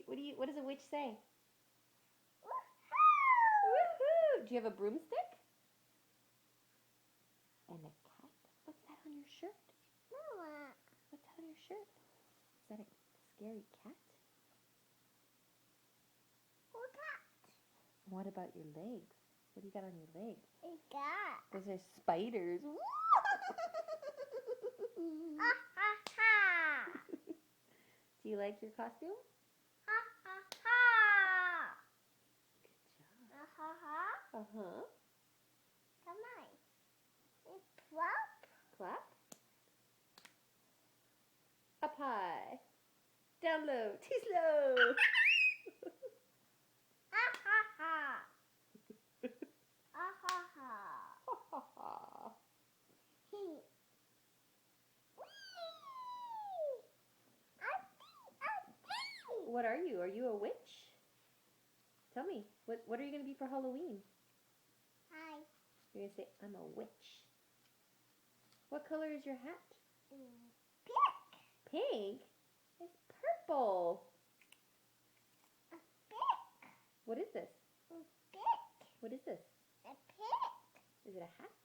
What does a witch say? Woohoo! Woohoo! Do you have a broomstick? And a cat? What's that on your shirt? Mama. What's that on your shirt? Is that a scary cat? What's that? What about your legs? What do you got on your legs? A cat. Those are spiders. Ha ha ha. Do you like your costume? Ha ha ha. Good job. Ha ha ha. Uh-huh. Come on. It's plop. Clap. Up high. Down low. Too slow. Ha ha ha. Ha ha ha. Ha ha ha. Whee! What are you? Are you a witch? Tell me. What are you going to be for Halloween? Hi. You're going to say, I'm a witch. What color is your hat? Pick. Pink? It's purple. A pick. What is this? A pick. What is this? A pick. Is it a hat?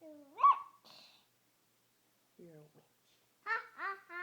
A witch. You're a witch. Ha ha ha.